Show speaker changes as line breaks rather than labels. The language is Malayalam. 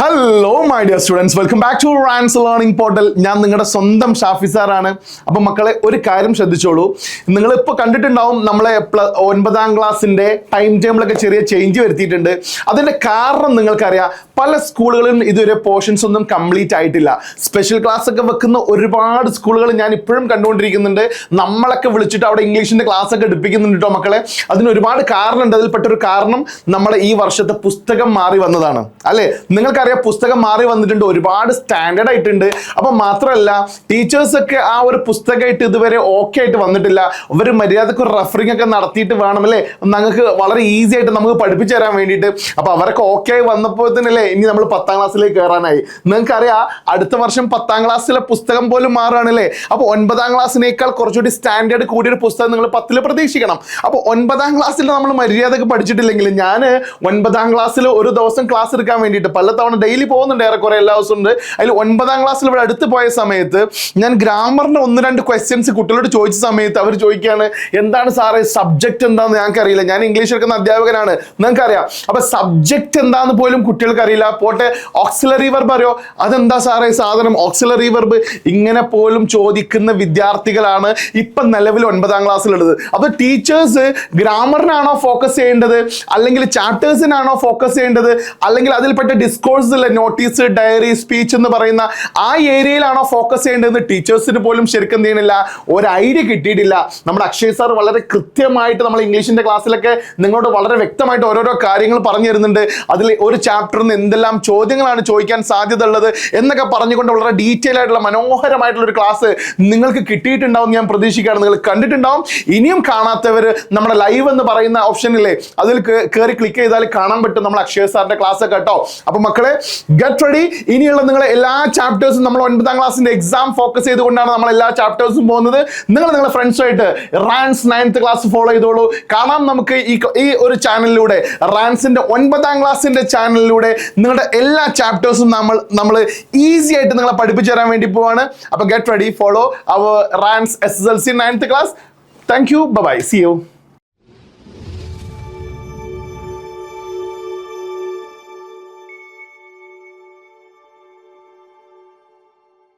Hello my dear students, welcome back to Rans learning portal. ഞാൻ നിങ്ങളുടെ സ്വന്തം ഷാഫി സാറാണ്. അപ്പം മക്കളെ, ഒരു കാര്യം ശ്രദ്ധിച്ചോളൂ. നിങ്ങളിപ്പോൾ കണ്ടിട്ടുണ്ടാവും നമ്മളെ 9ാം ക്ലാസ്സിൻ്റെ ടൈം ടേബിളൊക്കെ ചെറിയ ചേഞ്ച് വരുത്തിയിട്ടുണ്ട്. അതിൻ്റെ കാരണം നിങ്ങൾക്കറിയാം, പല സ്കൂളുകളിലും ഇതുവരെ പോർഷൻസ് ഒന്നും കംപ്ലീറ്റ് ആയിട്ടില്ല. സ്പെഷ്യൽ ക്ലാസ് ഒക്കെ വെക്കുന്ന ഒരുപാട് സ്കൂളുകൾ ഞാൻ ഇപ്പോഴും കണ്ടുകൊണ്ടിരിക്കുന്നുണ്ട്. നമ്മളൊക്കെ വിളിച്ചിട്ട് അവിടെ ഇംഗ്ലീഷിൻ്റെ ക്ലാസ് ഒക്കെ എടുപ്പിക്കുന്നുണ്ട് കേട്ടോ മക്കളെ. അതിന് ഒരുപാട് കാരണമുണ്ട്. അതിൽപ്പെട്ടൊരു കാരണം നമ്മളെ ഈ വർഷത്തെ പുസ്തകം മാറി വന്നതാണ് അല്ലേ. നിങ്ങൾക്ക് പുസ്തകം മാറി വന്നിട്ടുണ്ട്, ഒരുപാട് സ്റ്റാൻഡേർഡ് ആയിട്ടുണ്ട്. അപ്പം മാത്രമല്ല, ടീച്ചേഴ്സ് ഒക്കെ ആ ഒരു പുസ്തകമായിട്ട് ഇതുവരെ ഓക്കെ ആയിട്ട് വന്നിട്ടില്ല. അവർ മര്യാദക്ക് ഒരു റഫറിങ് ഒക്കെ നടത്തിയിട്ട് വേണമല്ലേ ഞങ്ങൾക്ക് വളരെ ഈസി ആയിട്ട് നമുക്ക് പഠിപ്പിച്ചു തരാൻ വേണ്ടിയിട്ട്. അപ്പൊ അവരൊക്കെ ഓക്കെ ആയി വന്നപ്പോൾ തന്നെയല്ലേ ഇനി നമ്മൾ 10ാം ക്ലാസ്സിലേക്ക് കയറാനായി. നിങ്ങൾക്കറിയാം, അടുത്ത വർഷം 10ാം ക്ലാസ്സിലെ പുസ്തകം പോലും മാറുകയാണല്ലേ. അപ്പോൾ 9ാം ക്ലാസ്സിനേക്കാൾ കുറച്ചുകൂടി സ്റ്റാൻഡേർഡ് കൂടിയൊരു പുസ്തകം നിങ്ങൾ 10ൽ പ്രതീക്ഷിക്കണം. അപ്പോൾ 9ാം ക്ലാസ്സിൽ നമ്മൾ മര്യാദക്ക് പഠിച്ചിട്ടില്ലെങ്കിൽ, ഞാൻ 9ാം ക്ലാസ്സിൽ ഒരു ദിവസം ക്ലാസ് എടുക്കാൻ വേണ്ടിയിട്ട് പലതവണ ഡെയിലി പോകുന്നുണ്ട്, ഏറെക്കുറെ എല്ലാ ദിവസവും ഉണ്ട്. അതിൽ 9ാം ക്ലാസ്സിൽ ഇവിടെ അടുത്ത് പോയ സമയത്ത് ഞാൻ ഗ്രാമറിന്റെ 1-2 ക്വസ്റ്റ്യൻസ് കുട്ടികളോട് ചോദിച്ച സമയത്ത് അവർ ചോദിക്കുകയാണ്, എന്താണ് സാറേ സബ്ജക്റ്റ് എന്താണെന്ന് ഞങ്ങൾക്ക് അറിയില്ല. ഞാൻ ഇംഗ്ലീഷ് എടുക്കുന്ന അധ്യാപകനാണ്, നിങ്ങൾക്കറിയാം. അപ്പൊ സബ്ജക്റ്റ് എന്താന്ന് പോലും കുട്ടികൾക്ക് അറിയില്ല. പോട്ടെ, ഓക്സിലറി വെർബ് അറിയോ? അതെന്താ സാറേ സാധനം ഓക്സിലറി വെർബ്? ഇങ്ങനെ പോലും ചോദിക്കുന്ന വിദ്യാർത്ഥികളാണ് ഇപ്പൊ നിലവിൽ 9ാം ക്ലാസ്സിലുള്ളത്. അപ്പൊ ടീച്ചേഴ്സ് ഗ്രാമറിനാണോ ഫോക്കസ് ചെയ്യേണ്ടത്, അല്ലെങ്കിൽ ചാപ്റ്റേഴ്സിനാണോ ഫോക്കസ് ചെയ്യേണ്ടത്, അല്ലെങ്കിൽ അതിൽപ്പെട്ട ഡിസ്കോഴ്സ്, നോട്ടീസ്, ഡയറി, സ്പീച്ച് എന്ന് പറയുന്ന ആ ഏരിയയിലാണോ ഫോക്കസ് ചെയ്യേണ്ടതെന്ന് ടീച്ചേഴ്സിന് പോലും ശരിക്കും എന്ത് ചെയ്യണില്ല, ഒരു ഐഡിയ കിട്ടിയിട്ടില്ല. നമ്മുടെ അക്ഷയ് സാർ വളരെ കൃത്യമായിട്ട് നമ്മൾ ഇംഗ്ലീഷിന്റെ ക്ലാസ്സിലൊക്കെ നിങ്ങളോട് വളരെ വ്യക്തമായിട്ട് ഓരോരോ കാര്യങ്ങൾ പറഞ്ഞു തരുന്നുണ്ട്. അതിൽ ഒരു ചാപ്റ്ററിൽ നിന്ന് എന്തെല്ലാം ചോദ്യങ്ങളാണ് ചോദിക്കാൻ സാധ്യത ഉള്ളത് എന്നൊക്കെ പറഞ്ഞുകൊണ്ട് വളരെ ഡീറ്റെയിൽ ആയിട്ടുള്ള മനോഹരമായിട്ടുള്ള ഒരു ക്ലാസ് നിങ്ങൾക്ക് കിട്ടിയിട്ടുണ്ടാവും ഞാൻ പ്രതീക്ഷിക്കുകയാണ്. നിങ്ങൾ കണ്ടിട്ടുണ്ടാവും. ഇനിയും കാണാത്തവർ നമ്മുടെ ലൈവ് എന്ന് പറയുന്ന ഓപ്ഷനില്ലേ, അതിൽ കയറി ക്ലിക്ക് ചെയ്താൽ കാണാൻ പറ്റും നമ്മൾ അക്ഷയ് സാറിന്റെ ക്ലാസ് ഒക്കെ കേട്ടോ. അപ്പൊ മക്കളെ, ഗെറ്റ് റെഡി. ഇനിയുള്ള നിങ്ങളെ എല്ലാ ചാപ്റ്റേഴ്സും നമ്മൾ 9ാം ക്ലാസ്സിന്റെ എക്സാം ഫോക്കസ് ചെയ്തുകൊണ്ടാണ് നമ്മൾ എല്ലാ ചാപ്റ്റേഴ്സും പോകുന്നത്. നിങ്ങളുടെ ഫ്രണ്ട്സുമായിട്ട് റാൻസ് 9th ക്ലാസ് ഫോളോ ചെയ്തോളൂ. കാണാം നമുക്ക് ഈ ഒരു ചാനലിലൂടെ, റാൻസിന്റെ 9ാം ക്ലാസ്സിന്റെ ചാനലിലൂടെ നിങ്ങളുടെ എല്ലാ ചാപ്റ്റേഴ്സും നമ്മൾ ഈസി ആയിട്ട് നിങ്ങളെ പഠിപ്പിച്ചു തരാൻ വേണ്ടി പോവാണ്. അപ്പൊ get ready, follow our Rans SSLC 9th class. Thank you, bye, see U.